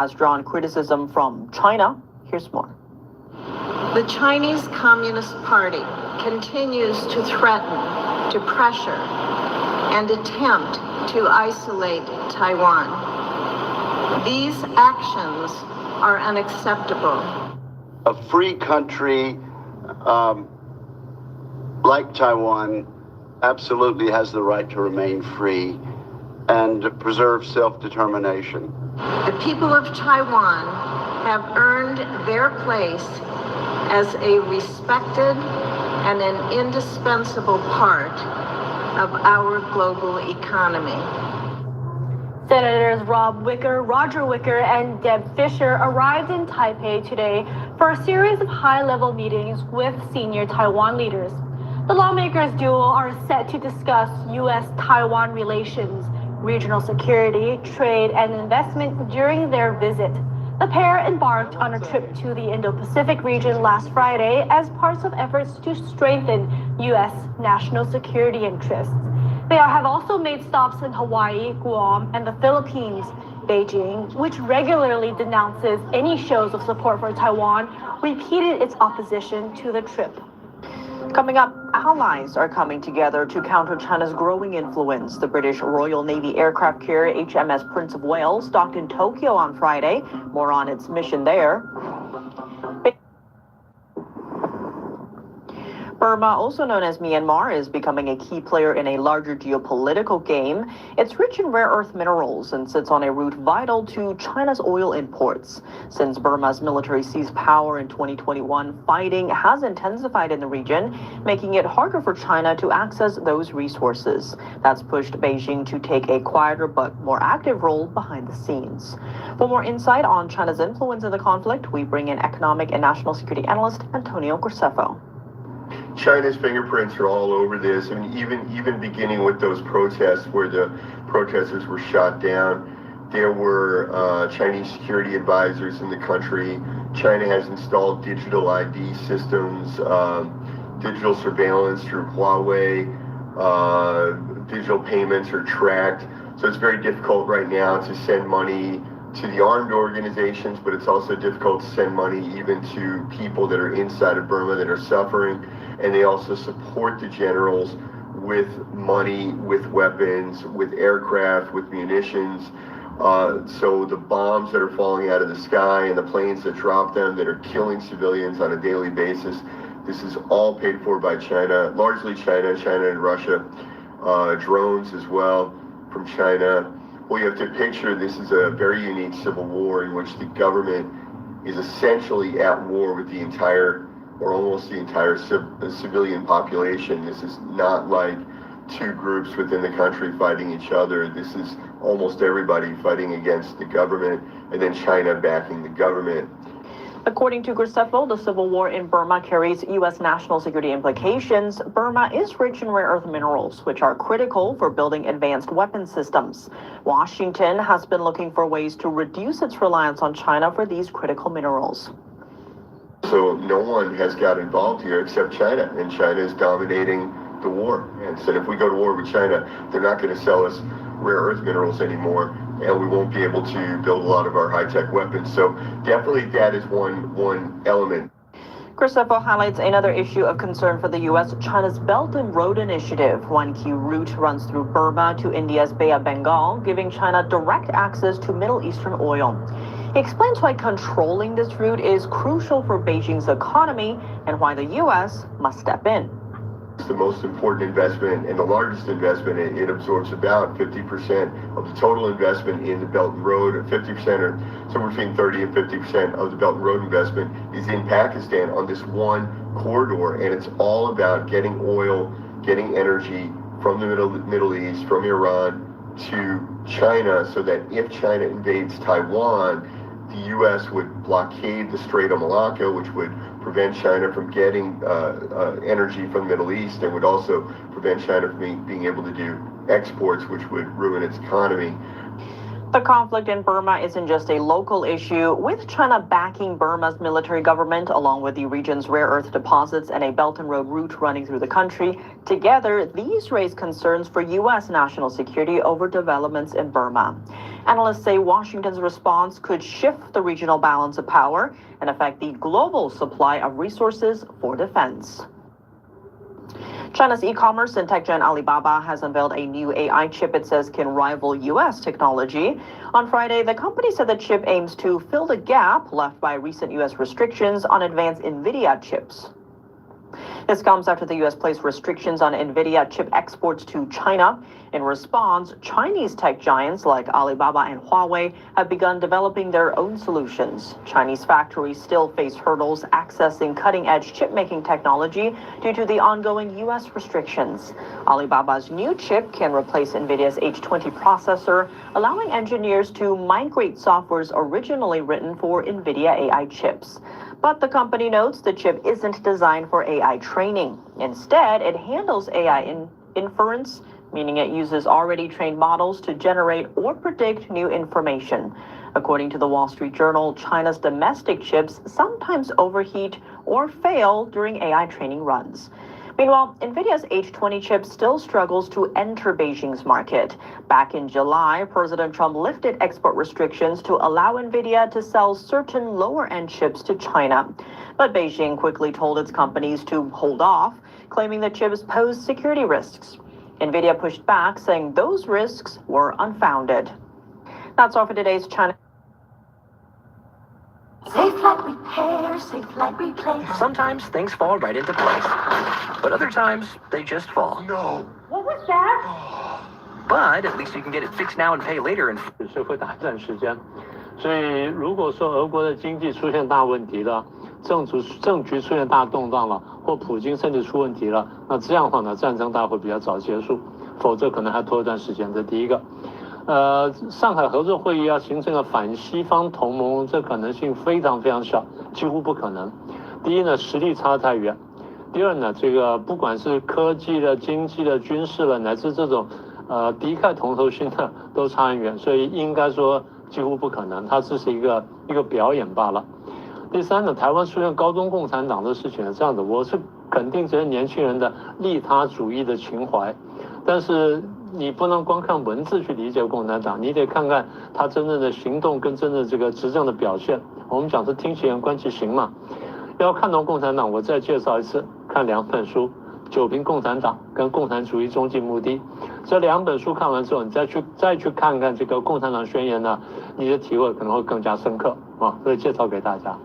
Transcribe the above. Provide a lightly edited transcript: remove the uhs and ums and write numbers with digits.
has drawn criticism from China. Here's more. The Chinese Communist Party continues to threaten, to pressure, and attempt to isolate Taiwan. These actions are unacceptable. A free country like Taiwan absolutely has the right to remain free and to preserve self-determination. The people of Taiwan have earned their place as a respected and an indispensable part of our global economy. Senators Rob Wicker, Roger Wicker, and Deb Fischer arrived in Taipei today for a series of high-level meetings with senior Taiwan leaders. The lawmakers' duo are set to discuss U.S.-Taiwan relations, regional security, trade, and investment during their visit. The pair embarked on a trip to the Indo-Pacific region last Friday as part of efforts to strengthen U.S. national security interests. They have also made stops in Hawaii, Guam, and the Philippines. Beijing, which regularly denounces any shows of support for Taiwan, repeated its opposition to the trip. Coming up, allies are coming together to counter China's growing influence. The British Royal Navy aircraft carrier HMS Prince of Wales docked in Tokyo on Friday. More on its mission there. Burma, also known as Myanmar, is becoming a key player in a larger geopolitical game. It's rich in rare earth minerals and sits on a route vital to China's oil imports. Since Burma's military seized power in 2021, fighting has intensified in the region, making it harder for China to access those resources. That's pushed Beijing to take a quieter but more active role behind the scenes. For more insight on China's influence in the conflict, we bring in economic and national security analyst Antonio Graceffo. China's fingerprints are all over this. I mean, even beginning with those protests where the protesters were shot down, there were Chinese security advisors in the country. China has installed digital ID systems, digital surveillance through Huawei, digital payments are tracked. So it's very difficult right now to send money to the armed organizations, but it's also difficult to send money even to people that are inside of Burma that are suffering. And they also support the generals with money, with weapons, with aircraft, with munitions. So the bombs that are falling out of the sky and the planes that drop them that are killing civilians on a daily basis, this is all paid for by China, largely China and Russia. Drones as well from China. Well, you have to picture this is a very unique civil war in which the government is essentially at war with the entire, or almost the entire civilian population. This is not like two groups within the country fighting each other. This is almost everybody fighting against the government, and then China backing the government. According to Graceffo, the civil war in Burma carries U.S. national security implications. Burma is rich in rare earth minerals, which are critical for building advanced weapon systems. Washington has been looking for ways to reduce its reliance on China for these critical minerals. So no one has got involved here except China, and China is dominating the war. And so if we go to war with China, they're not going to sell us rare earth minerals anymore, and we won't be able to build a lot of our high-tech weapons. So definitely that is one element. Graceffo highlights another issue of concern for the U.S., China's Belt and Road Initiative. One key route runs through Burma to India's Bay of Bengal, giving China direct access to Middle Eastern oil. He explains why controlling this route is crucial for Beijing's economy and why the U.S. must step in. It's the most important investment and the largest investment. It absorbs about 50% of the total investment in the Belt and Road. 50% or somewhere between 30 and 50% of the Belt and Road investment is in Pakistan on this one corridor, and it's all about getting oil, getting energy from the Middle East, from Iran to China, so that if China invades Taiwan, the U.S. would blockade the Strait of Malacca, which would prevent China from getting energy from the Middle East, and would also prevent China from being able to do exports, which would ruin its economy. The conflict in Burma isn't just a local issue, with China backing Burma's military government along with the region's rare earth deposits and a Belt and Road route running through the country. Together, these raise concerns for U.S. national security over developments in Burma. Analysts say Washington's response could shift the regional balance of power and affect the global supply of resources for defense. China's e-commerce and tech giant Alibaba has unveiled a new AI chip it says can rival U.S. technology. On Friday, the company said the chip aims to fill the gap left by recent U.S. restrictions on advanced NVIDIA chips. This comes after the U.S. placed restrictions on NVIDIA chip exports to China. In response, Chinese tech giants like Alibaba and Huawei have begun developing their own solutions. Chinese factories still face hurdles accessing cutting-edge chip-making technology due to the ongoing U.S. restrictions. Alibaba's new chip can replace NVIDIA's H20 processor, allowing engineers to migrate softwares originally written for NVIDIA AI chips. But the company notes the chip isn't designed for AI training. Instead, it handles AI inference, meaning it uses already trained models to generate or predict new information. According to the Wall Street Journal, China's domestic chips sometimes overheat or fail during AI training runs. Meanwhile, NVIDIA's H20 chip still struggles to enter Beijing's market. Back in July, President Trump lifted export restrictions to allow NVIDIA to sell certain lower-end chips to China. But Beijing quickly told its companies to hold off, claiming the chips pose security risks. NVIDIA pushed back, saying those risks were unfounded. That's all for today's China. Safe flight repair, safe flight repair. Sometimes things fall right into place, but other times they just fall. No. What was that? But at least you can get it fixed now and pay later. 是会打战时间，所以如果说俄国的经济出现大问题了，政局出现大动荡了，或普京甚至出问题了，那这样的话呢，战争大会比较早结束，否则可能还拖一段时间。这第一个。上海合作会议要形成个反西方同盟，这可能性非常非常小，几乎不可能。第一呢，实力差太远；第二呢，这个不管是科技的、经济的、军事的，乃至这种敌忾同头心的，都差很远，所以应该说几乎不可能，它只是一个表演罢了。第三呢，台湾出现高中共产党的事情是这样的，我是肯定这些年轻人的利他主义的情怀，但是你不能光看文字去理解共产党，你得看看他真正的行动跟真正这个执政的表现。我们讲是听其言观其行嘛。要看懂共产党，我再介绍一次，看2本书，《九评共产党》跟《共产主义终极目的》。这2本书看完之后，你再去看看这个《共产党宣言》呢，你的体会可能会更加深刻啊，所以介绍给大家。